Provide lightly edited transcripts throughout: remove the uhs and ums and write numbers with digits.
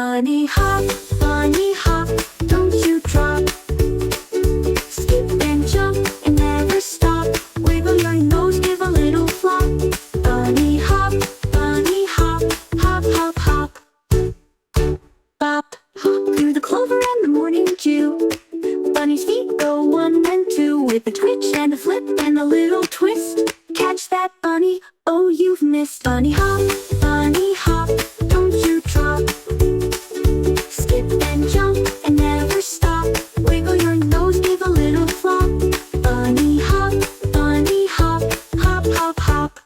Bunny hop, don't you drop. Skip and jump and never stop. Wiggle your nose, give a little flop. Bunny hop, hop, hop, hop. Bop, hop through the clover and the morning dew. Bunny's feet go one and two, with a twitch and a flip and a little twist. Catch that bunny, oh you've missed. Bunny hop, don't you drop. Skip and jump and never stop. Wiggle your nose, give a little flop. Bunny hop, hop, hop, hop.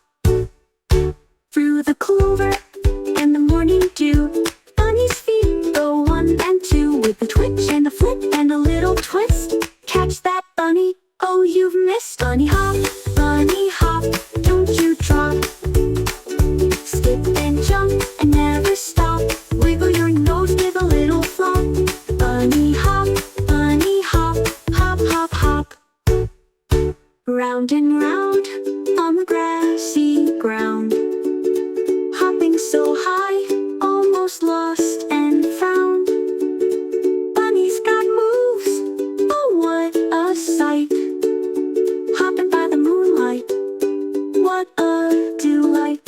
Through the clover and the morning dew. Bunny's feet go one and two, with a twitch and a flip and a little twist. Catch that bunny, oh you've missed. Bunny hop, don't you drop. Skip and jump and never stop. Wiggle your nose, give a little flop. Bunny hop, hop, hop, hop. Round and round on the grassy ground, hopping so high, almost lost and found. Bunny's got moves, oh what a sight. Hopping by the moonlight, what a delight.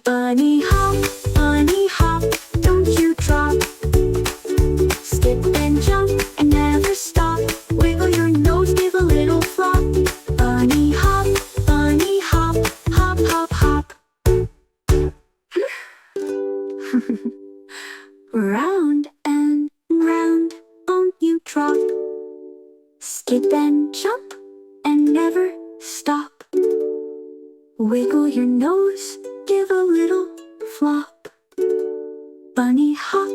Bunny hop, don't you drop. Skip and jump and never stop. Wiggle your nose, give a little flop. Bunny hop, hop, hop, hop. Round and round, don't you drop. Skip and jump and never stop. Wiggle your nose, give a little flop. Bunny hop,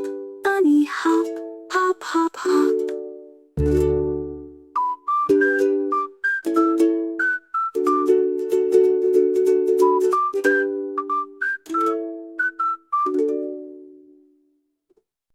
hop, hop, hop.